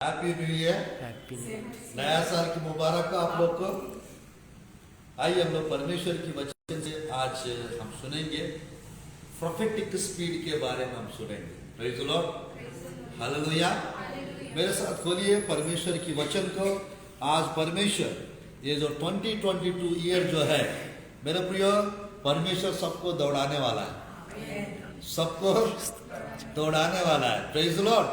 Happy new year, happy नया साल की मुबारक आप लोग को। आइए हम लोग परमेश्वर की वचन से आज हम सुनेंगे प्रोफेटिक स्पीड के बारे में हम सुनेंगे। Praise the Lord, hallelujah. मेरे साथ खोलिए परमेश्वर की वचन को। आज परमेश्वर ये जो 2022 ईयर जो है मेरे प्रियो, परमेश्वर सबको दौड़ाने वाला है, सबको दौड़ाने वाला है। Praise the Lord.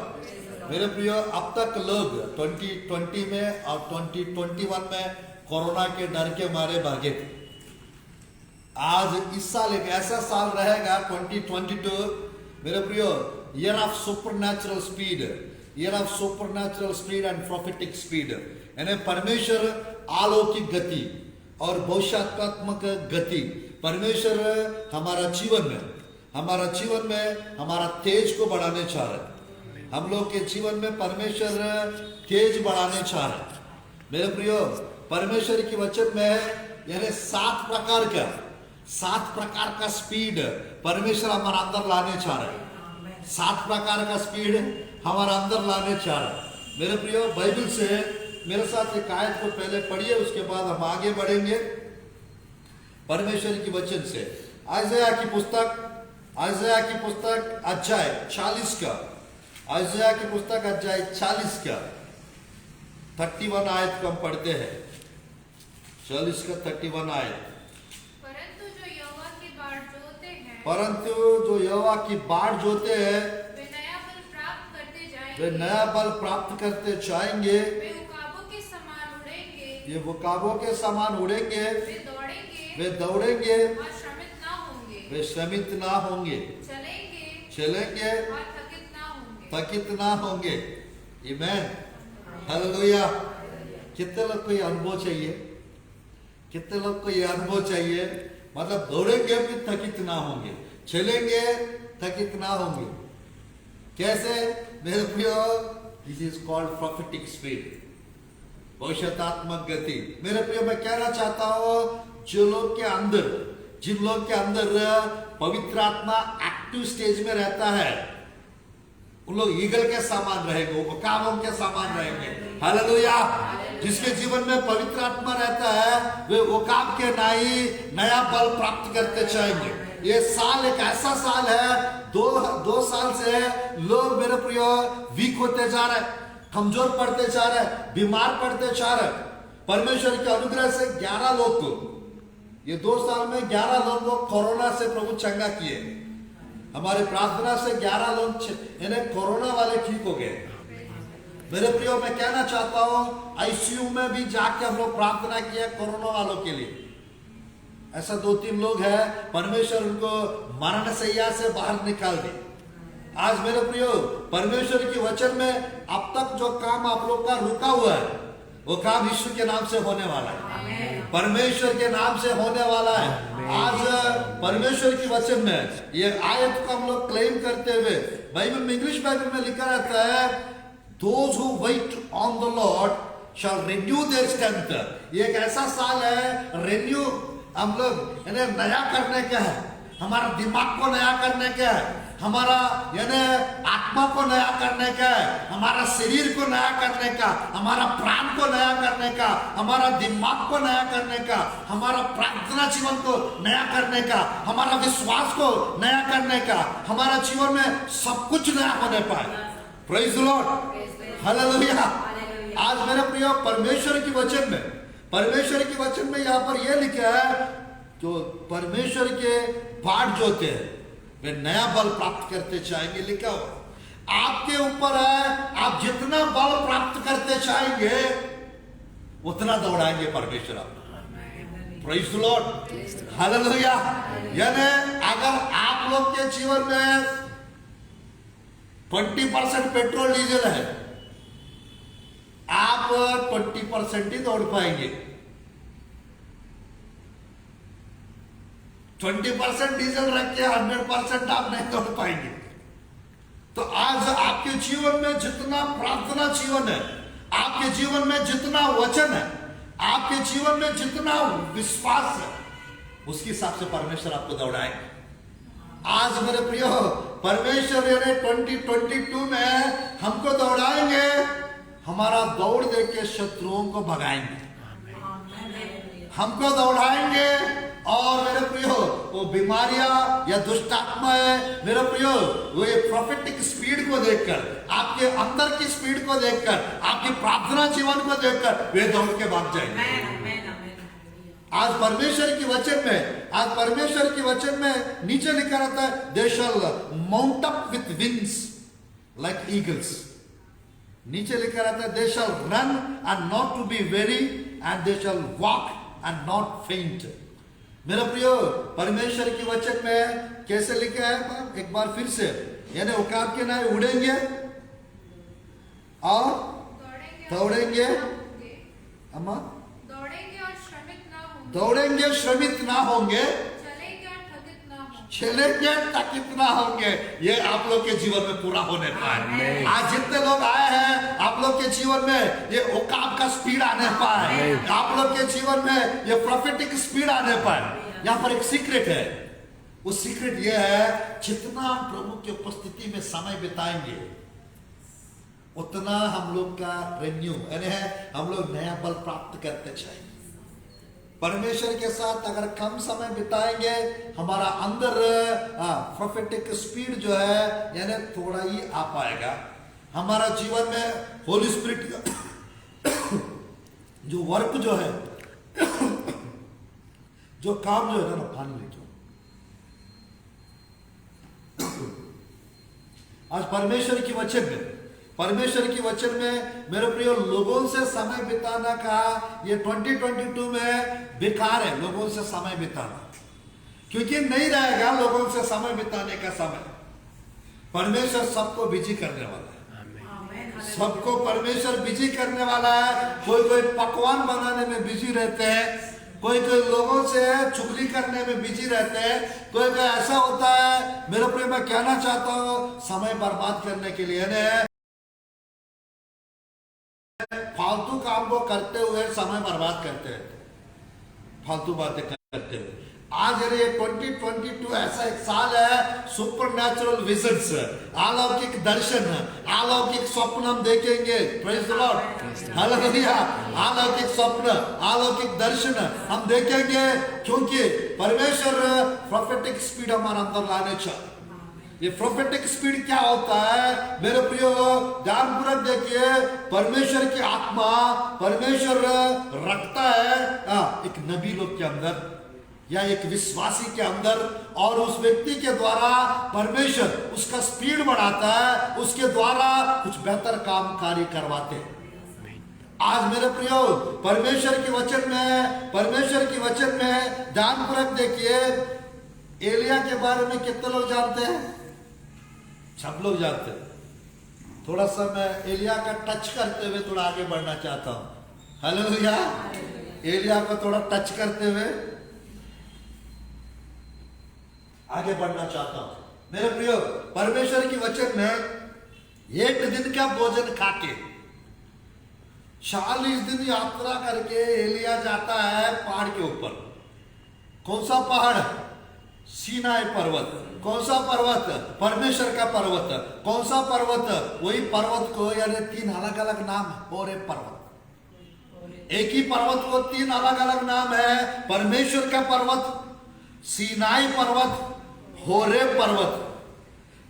मेरे प्रियो, अब तक लोग 2020 में और 2021 में कोरोना के डर के मारे भागे थे। आज इस साल एक ऐसा साल रहेगा 2022 मेरे प्रियो, year of supernatural speed, year of supernatural speed and prophetic speed. यानी परमेश्वर अलौकिक गति और भविष्यात्मक गति परमेश्वर हमारा जीवन में हमारा तेज को बढ़ाने चाह रहे हैं। हम लोग के जीवन में परमेश्वर तेज बढ़ाने चाह रहे हैं। मेरे प्रियो, परमेश्वर की वचन में यानी 7 प्रकार का स्पीड परमेश्वर हमारा अंदर लाने चाह रहे हैं। 7 प्रकार का स्पीड हमारा अंदर लाने चाह रहे हैं। मेरे प्रियो, बाइबल से मेरे साथ एक आयत को पहले पढ़िए, उसके बाद हम आगे बढ़ेंगे परमेश्वर की वचन से। आइज़ाया की पुस्तक अध्याय 40 का, आइज़ाया की पुस्तक अध्याय 40 का 31 आयत को हम पढ़ते हैं। 40 का 31 आयत। परंतु जो यहोवा की बाट जोते हैं वे नया बल प्राप्त करते जाएंगे। वे नया बल प्राप्त करते जाएंगे। वे उकाबों के समान उड़ेंगे। ये वकाबों के समान उड़ेंगे। वे दौड़ेंगे और और श्रमित ना होंगे। वे श्रमित ना होंगे। चलेंगे और और थकित ना होंगे। आमीन, हालेलुया। कितने लोग को ये अनुभव चाहिए? कितने लोग को ये अनुभव चाहिए? मतलब दौड़ेंगे भी थकित ना होंगे, चलेंगे थकित ना होंगे। कैसे? मेरे प्रियो, this is called prophetic speed, भविष्यतात्मक गति। मेरे प्रियो, मैं कहना चाहता हूं जिन लोग के अंदर पवित्र आत्मा एक्टिव स्टेज में रहता है, उन लोग ईगल के समान रहेंगे, उकाबों के समान रहेंगे। हालेलुया। जिसके जीवन में पवित्र आत्मा रहता है वे उकाब के नया बल प्राप्त करते जाएंगे। ये साल एक ऐसा साल है, दो साल से लोग मेरे प्रियो वीक होते जा रहे, कमजोर पड़ते जा रहे, बीमार पड़ते जा रहे। परमेश्वर के अनुग्रह से 11 लोग को, ये 2 साल में 11 लोग को कोरोना से प्रभु चंगा किए। हमारे प्रार्थना से 11 लोग यानी कोरोना वाले ठीक हो गए। मेरे प्रियो, मैं कहना चाहता हूं आईसीयू में भी जाके हम लोग प्रार्थना किया कोरोना वालों के लिए। ऐसा 2-3 लोग हैं, परमेश्वर उनको मरण सैया से बाहर निकाल दे। आज मेरे प्रियो, परमेश्वर की वचन में अब तक जो काम आप लोग का रुका हुआ है वो काम यीशु के नाम से होने वाला है, परमेश्वर के नाम से होने वाला है। आज परमेश्वर की वचन में ये आयत को हम लोग क्लेम करते हुए, बाइबल में, इंग्लिश बाइबल में लिखा रहता है, those who wait on the Lord shall renew their strength। ये एक ऐसा साल है रिन्यू, हम लोग यानी नया करने का है, हमारा दिमाग को नया करने का है, हमारा यानी आत्मा को नया करने का है, हमारा शरीर को नया करने का, हमारा प्राण को नया करने का, हमारा दिमाग को नया करने का, हमारा प्रार्थना जीवन को नया करने का, हमारा विश्वास को नया करने का, हमारा जीवन में सब कुछ नया होने पाए। Praise the Lord, hallelujah. आज मेरे प्रियो, परमेश्वर की वचन में यहाँ पर यह लिखा है, जो परमेश्वर के बाट जोते हैं वे नया बल प्राप्त करते जाएंगे। लिखा हुआ आपके ऊपर है, आप जितना बल प्राप्त करते जाएंगे उतना दौड़ाएंगे परमेश्वर आपको। Praise the Lord, hallelujah. यानी अगर आप लोग के जीवन में 20% पेट्रोल डीजल है, आप 20% ही दौड़ पाएंगे। 20% डीजल रख के 100% आप नहीं दौड़ पाएंगे। तो आज आपके जीवन में जितना प्रार्थना जीवन है, आपके जीवन में जितना वचन है, आपके जीवन में जितना विश्वास है, उसके हिसाब से परमेश्वर आपको दौड़ाएंगे। आज मेरे प्रियो, परमेश्वर 2022 में हमको दौड़ाएंगे, हमारा दौड़ देख के शत्रुओं को भगाएंगे, हमको दौड़ाएंगे। और मेरे प्रियो वो बीमारियां या दुष्ट आत्मा है मेरे प्रियो, वो ये प्रोफेटिक स्पीड को देखकर, आपके अंदर की स्पीड को देखकर, आपकी प्रार्थना जीवन को देखकर वे दौड़ के भाग जाएंगे। आज परमेश्वर की वचन में नीचे लिखा रहता है, they shall mount up with wings like eagles. नीचे लिखा रहता है, they shall run and not to be weary and they shall walk and not faint. मेरा प्रियो परमेश्वर की वचन में कैसे लिखा है, एक बार फिर से, यानी औकात के नाम उड़ेंगे और दौड़ेंगे, अम्मा दौड़ेंगे श्रमित ना होंगे, चलेंगे थकित ना होंगे। ये आप लोग के जीवन में पूरा होने पाए। आज जितने लोग आए हैं आप लोग के जीवन में ये औकात का स्पीड आने पाए, आप लोग के जीवन में ये प्रोफेटिक स्पीड आने पाए। यहाँ पर एक सीक्रेट है, वो सीक्रेट ये है, जितना प्रभु की उपस्थिति में समय बिताएंगे उतना हम लोग का रेन्यू यानी हम लोग नया बल प्राप्त करते जाएंगे। परमेश्वर के साथ अगर कम समय बिताएंगे, हमारा अंदर प्रोफेटिक स्पीड जो है यानी थोड़ा ही आ पाएगा। हमारा जीवन में होली स्पिरिट जो वर्क जो है, जो काम जो है ना, पानी लेके आज परमेश्वर की वचन में मेरे प्रिय लोगों से समय बिताना का ये 2022 में बेकार है। लोगों से समय बिताना, क्योंकि नहीं रहेगा लोगों से समय बिताने का समय। परमेश्वर सबको बिजी करने वाला है, सबको परमेश्वर बिजी करने वाला है। कोई पकवान बनाने में बिजी रहते हैं, कोई लोगों से चुगली करने में बिजी रहते हैं, कोई ऐसा होता है। मेरे प्रिय मैं कहना चाहता हूँ, समय बर्बाद करने के लिए फालतू काम को करते हुए समय बर्बाद करते हैं, फालतू बातें करते हुए। आज ये 2022 ऐसा एक साल है, सुपर नेचुरल विजन्स, अलौकिक दर्शन, अलौकिक स्वप्न हम देखेंगे। Praise the Lord, hallelujah. अलौकिक स्वप्न, अलौकिक दर्शन हम देखेंगे, क्योंकि परमेश्वर प्रोफेटिक स्पीड हमारे अंदर लाने चाहिए। ये प्रोफेटिक स्पीड क्या होता है मेरे प्रियो, ध्यानपूर्वक देखिए। परमेश्वर की आत्मा परमेश्वर रखता है एक नबी लोग के अंदर या एक विश्वासी के अंदर, और उस व्यक्ति के द्वारा परमेश्वर उसका स्पीड बढ़ाता है, उसके द्वारा कुछ बेहतर काम कार्य करवाते हैं। आज मेरे प्रियो परमेश्वर के वचन में ध्यानपूर्वक देखिए। एलिया के बारे में कितने लोग जानते हैं? सब लोग जानते हैं। थोड़ा सा मैं एलिया का टच करते हुए थोड़ा आगे बढ़ना चाहता हूं। हालेलुया। एलिया को थोड़ा टच करते हुए आगे बढ़ना चाहता हूं। मेरे प्रियो परमेश्वर की वचन में एक दिन का भोजन खाके 40 दिन यात्रा करके एलिया जाता है पहाड़ के ऊपर। कौन सा पहाड़? सीनाई पर्वत। कौन सा पर्वत? परमेश्वर का पर्वत। कौन सा पर्वत? वही पर्वत को यानी 3 अलग अलग नाम है। होरेब पर्वत, एक ही पर्वत को 3 अलग अलग नाम है। परमेश्वर का पर्वत, सीनाई पर्वत, होरेब पर्वत।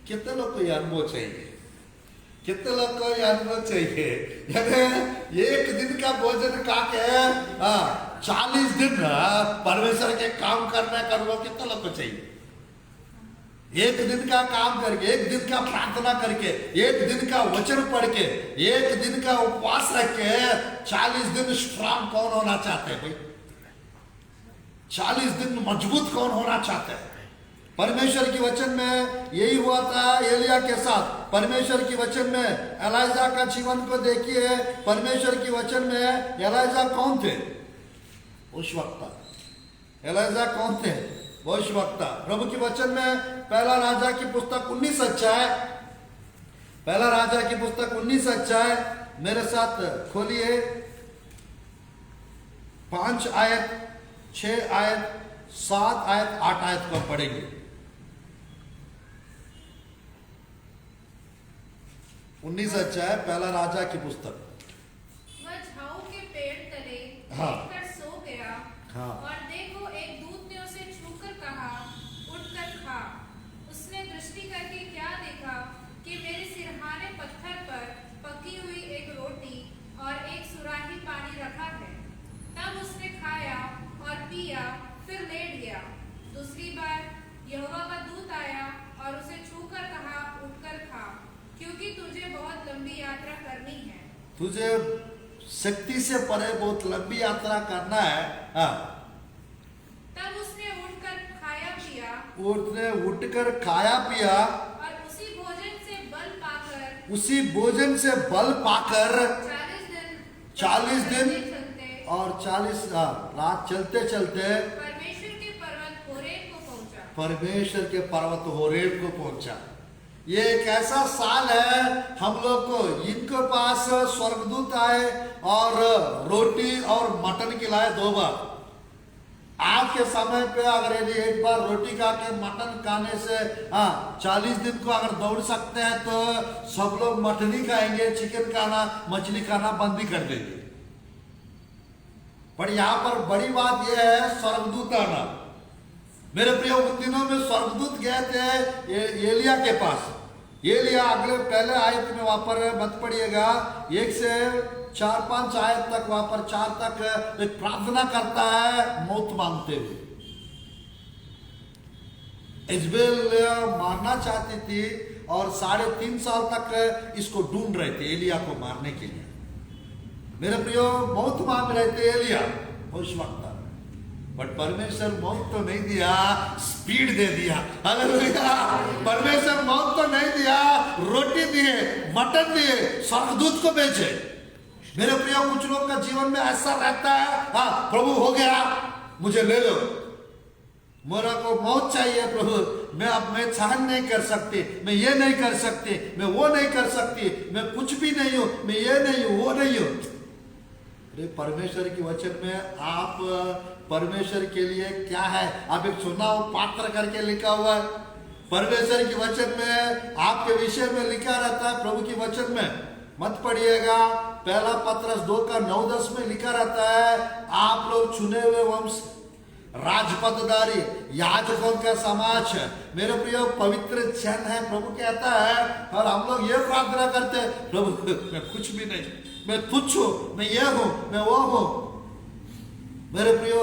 कितने लोग को यह अनुभव चाहिए? कितने लोग को यह अनुभव चाहिए? यानी एक दिन का भोजन खा के 40 दिन परमेश्वर के काम करने का अनुभव कितने लोग को चाहिए? एक दिन का काम करके, एक दिन का प्रार्थना करके, एक दिन का वचन पढ़ के, एक दिन का उपवास रख के 40 दिन स्ट्रांग कौन होना चाहते हैं भाई? 40 दिन मजबूत कौन होना चाहते हैं? परमेश्वर की वचन में यही हुआ था एलिया के साथ। परमेश्वर की वचन में एलाइजा का जीवन को देखिए। परमेश्वर की वचन में एलाइजा कौन थे उस वक्त? एलाइजा कौन थे उस वक्त? प्रभु की वचन में पहला राजा की पुस्तक 19 अध्याय, पहला राजा की पुस्तक 19 अध्याय मेरे साथ खोलिए। 5 आयत, 6 आयत, 7 आयत, 8 आयत को पढ़ेंगे। 19 अध्याय पहला राजा की पुस्तक। हाँ। देखकर सो गया। हाँ। और देखो, एक दूत ने उसे छूकर कहा, उठकर खा। उसने दृष्टि करके क्या देखा कि मेरे सिरहाने पत्थर पर पकी हुई एक रोटी और एक सुराही पानी रखा है। तब उसने खाया और पिया, फिर लेट गया। दूसरी बार यहोवा का दूत आया और उसे छूकर कहा, उठकर खा, क्योंकि तुझे बहुत लंबी यात्रा करनी है। तुझे शक्ति से परे बहुत लंबी यात्रा करना है। हाँ। तब उसने उठकर खाया पिया उसने उठकर खाया पिया और उसी भोजन से बल पाकर उसी भोजन से बल पाकर 40 दिन चलते और 40 रात चलते चलते परमेश्वर के पर्वत होरेब को पहुंचा। परमेश्वर के पर्वत होरेब को पहुंचा। ये एक ऐसा साल है हम लोग को, इनके पास स्वर्गदूत आए और रोटी और मटन खिलाए 2 बार। आज के समय पे अगर यदि एक बार रोटी खा के मटन खाने से 40 दिन को अगर दौड़ सकते हैं तो सब लोग मटन ही खाएंगे, चिकन खाना मछली खाना बंद ही कर देंगे। पर यहाँ पर बड़ी बात यह है स्वर्गदूत आना। मेरे प्रिय, उन दिनों में स्वर्गदूत गए थे एलिया के पास। एलिया अगले पहले आयत में वहां पर मत पढ़िएगा, 1 से 4-5 आयत तक, वहां पर 4 तक एक प्रार्थना करता है मौत मांगते हुए। इजबेल मारना चाहती थी और 3.5 साल तक इसको ढूंढ रहे थे एलिया को मारने के लिए। मेरे प्रियो, मौत मांग रहे थे एलिया उस वक्त, बट परमेश्वर मौत तो नहीं दिया, स्पीड दे दिया। हालेलुया। परमेश्वर मौत तो नहीं दिया, रोटी दिए, मटन दिए, स्वर्गदूत को भेजे। मेरे प्रियो, कुछ लोग का जीवन में ऐसा रहता है, प्रभु हो गया, मुझे ले लो, मेरा को मौत चाहिए प्रभु, मैं सहन नहीं कर सकती, मैं ये नहीं कर सकती, मैं वो नहीं कर सकती, मैं कुछ भी नहीं हूं, मैं ये नहीं हूं, वो नहीं हूं। परमेश्वर के वचन में आप परमेश्वर के लिए क्या है, आप एक चुनाव पात्र करके लिखा हुआ है। परमेश्वर के वचन में आपके विषय में लिखा रहता है। प्रभु के वचन में मत पढ़िएगा, 1 पत्रस 2:9-10 में लिखा रहता है, आप लोग चुने हुए वंश, राजपदधारी, याजकों का समाज है। मेरे प्रिय, पवित्र जन है, प्रभु कहता है। और हम लोग ये प्रार्थना करते हैं, प्रभु मैं कुछ भी नहीं, मैं तुच्छ हूं, मैं ये हूं, मैं वो हूं। मेरे प्रियो,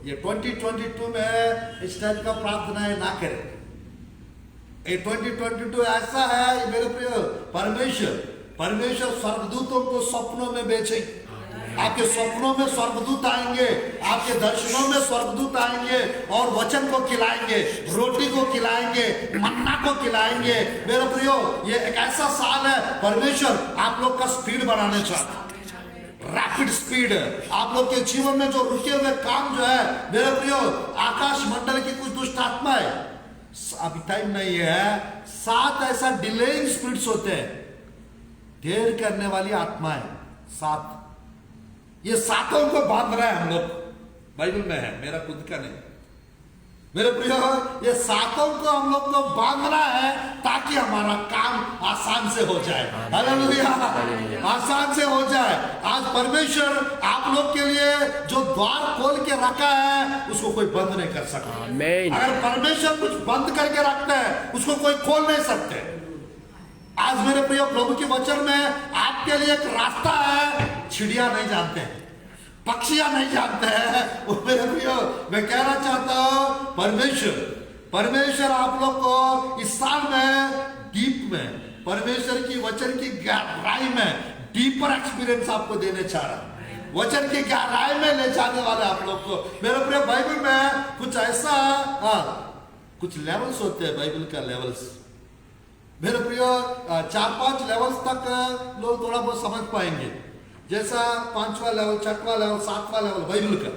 ये 2022 में इस टाइप का प्रार्थना ना करें। ये 2022 ऐसा है मेरे प्रियो, परमेश्वर स्वर्गदूतों को सपनों में भेजे। आपके सपनों में स्वर्गदूत आएंगे, आपके दर्शनों में स्वर्गदूत आएंगे और वचन को खिलाएंगे, रोटी को खिलाएंगे, मन्ना को खिलाएंगे। मेरे प्रियो, ये एक ऐसा साल है, परमेश्वर आप लोग का स्पीड बढ़ाने चाहता है, रैपिड स्पीड। आप लोग के जीवन में जो रुके हुए काम जो है, मेरे प्रियो, आकाश मंडल की कुछ दुष्ट आत्मा है, अभी टाइम नहीं है, 7 ऐसा डिलेइंग स्पिरिट्स होते हैं, देर करने वाली आत्मा है 7। ये 7 को बांध रहा है हम लोग, बाइबल में है, मेरा खुद का नहीं। मेरे प्रियो, ये 7 को हम लोग को बांधना है ताकि हमारा काम आसान से हो जाए। हालेलुया, आसान से हो जाए। आज परमेश्वर आप लोग के लिए जो द्वार खोल के रखा है उसको कोई बंद नहीं कर सकता। अगर परमेश्वर कुछ बंद करके रखता है उसको कोई खोल नहीं सकते। आज मेरे प्रियो, प्रभु के वचन में आपके लिए एक रास्ता है, चिड़िया नहीं जानते हैं, पक्षियां नहीं जानते हैं। वो मेरे प्रियो, मैं कहना चाहता हूं, परमेश्वर आप लोग को इस साल में डीप में, परमेश्वर की वचन की गहराई में डीपर एक्सपीरियंस आपको देने चाह रहा है, वचन की गहराई में ले जाने वाले आप लोग को। मेरे प्रियो, बाइबल में कुछ ऐसा कुछ लेवल्स होते हैं, बाइबल का लेवल्स। मेरे प्रियो, 4-5 लेवल्स तक लोग थोड़ा बहुत समझ पाएंगे, जैसा 5वां लेवल, 6वां लेवल, 7वां लेवल बाइबल का।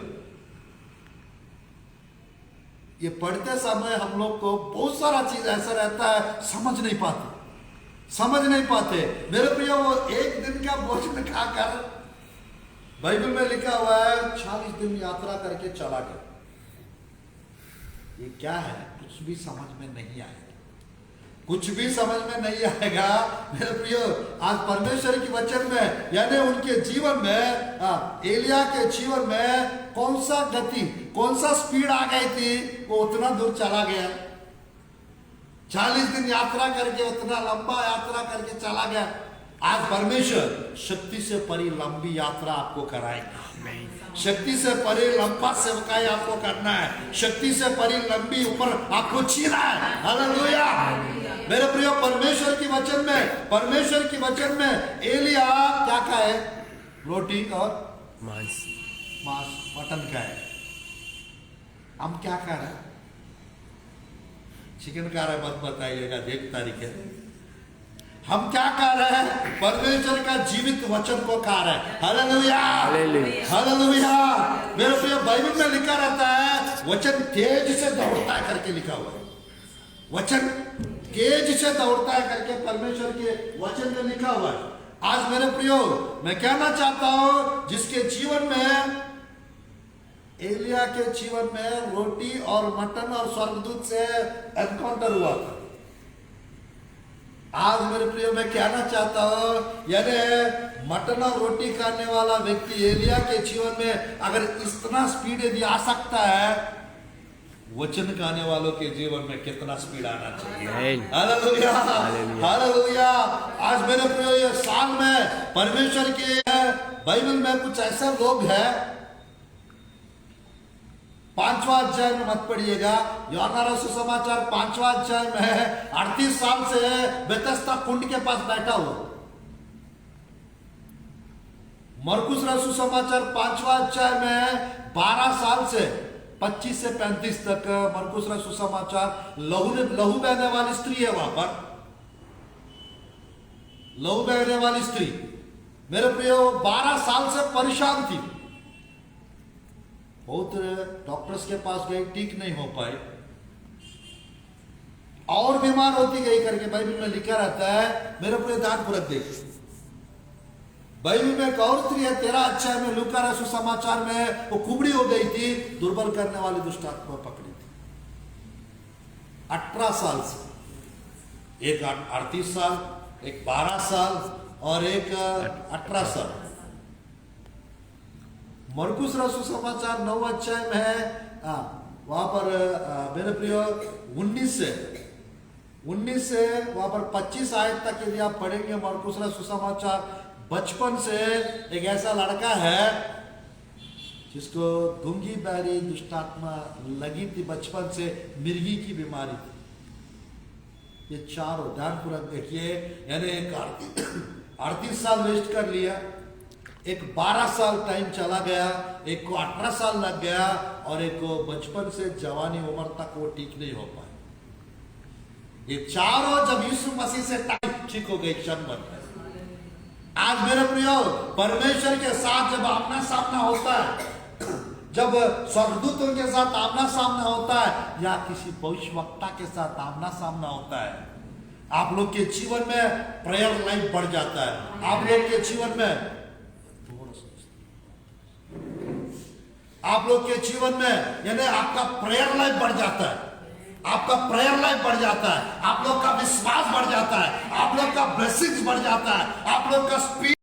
ये पढ़ते समय हम लोग को बहुत सारा चीज ऐसा रहता है, समझ नहीं पाते। मेरे प्रियो, वो एक दिन का भोजन खाकर, बाइबल में लिखा हुआ है 40 दिन यात्रा करके चला गया। ये क्या है, कुछ भी समझ में नहीं आया। कुछ भी समझ में नहीं आएगा मेरे प्रियो। आज परमेश्वर के वचन में यानी उनके जीवन में एलिया के जीवन में कौन सा गति, कौन सा स्पीड आ गई थी, वो उतना दूर चला गया। 40 दिन यात्रा करके, उतना लंबा यात्रा करके चला गया। आज परमेश्वर शक्ति से परी लंबी यात्रा आपको कराएगा। शक्ति से परे लंबा सेवकाई आपको करना है। शक्ति से परे लंबी ऊपर आपको छीना है। हालेलुया मेरे प्रियो। परमेश्वर की वचन में, परमेश्वर की वचन में एलिया क्या खाए? रोटी और मांस, मटन खाए। हम क्या खा रहे हैं? चिकन खा रहे? मत बताइएगा, देख तारीख है। हम क्या खा रहे हैं? परमेश्वर का जीवित वचन को खा रहे हैं। हालेलुया हालेलुया मेरे प्रिय। बाइबल में लिखा रहता है वचन तेज से दौड़ता है करके लिखा हुआ है। वचन तेज से दौड़ता है करके परमेश्वर के वचन में लिखा हुआ है। आज मेरे प्रियो मैं कहना चाहता हूं, जिसके जीवन में, एलिया के जीवन में रोटी और मटन और स्वर्गदूत से एनकाउंटर हुआ था। आज मेरे प्रियो मैं कहना चाहता हूं, यानी मटन और रोटी खाने वाला व्यक्ति एलिया के जीवन में अगर इतना स्पीड यदि आ सकता है, वचन खाने वालों के जीवन में कितना स्पीड आना चाहिए। Hallelujah hallelujah. आज मेरे प्रियो ये साल में परमेश्वर के बाइबल में कुछ ऐसे लोग हैं, 5वां अध्याय में मत पढ़िएगा, यूहन्ना रसूल समाचार 5वां अध्याय में 38 साल से बेतस्दा कुंड के पास बैठा हुआ। मरकुस रसूल समाचार 5वां अध्याय में 12 साल से 25 से 35 तक मरकुस रसूल समाचार लहू बहने वाली स्त्री है। वहां पर लहू बहने वाली स्त्री मेरे प्रियो 12 साल से परेशान थी। बहुत डॉक्टर्स के पास गई, ठीक नहीं हो पाए, और बीमार होती गई करके बाइबल में लिखा रहता है। मेरे प्रिय ध्यानपूर्वक देख, बाइबल में एक और स्त्री है 13 अध्याय में, लूका रसूल समाचार में, वो कुबड़ी हो गई थी, दुर्बल करने वाली दुष्ट आत्मा पकड़ी थी 18 साल से। एक 38 साल, एक 12 साल और एक 18 साल। मरकुस रसूल समाचार 9 अध्याय में है, वहां पर मेरे प्रियो 19 से वहां पर 25 आयत तक यदि आप पढ़ेंगे मरकुस रसूल समाचार, बचपन से एक ऐसा लड़का है जिसको गूंगी बहरी दुष्टात्मा लगी थी, बचपन से मिर्गी की बीमारी थी। ये चारों ध्यानपूर्वक देखिए, यानी एक 38 साल वेस्ट कर लिया, एक 12 साल टाइम चला गया, एक को 18 साल लग गया, और एक को बचपन से जवानी उम्र तक वो ठीक नहीं हो पाए। ये चारों जब यीशु मसीह से टाइम ठीक हो गई क्षण भर में। आज मेरे प्रियो परमेश्वर के साथ जब आमना सामना होता है, जब स्वर्गदूतों के साथ आमना सामना होता है, या किसी भविष्यवक्ता के साथ आमना सामना होता है, आप लोग के जीवन में प्रेयर लाइफ बढ़ जाता है। आप लोग के जीवन में यानी आपका प्रेयर लाइफ बढ़ जाता है, आपका प्रेयर लाइफ बढ़ जाता है, आप लोग का विश्वास बढ़ जाता है, आप लोग का ब्लेसिंग्स बढ़ जाता है, आप लोग का स्पीड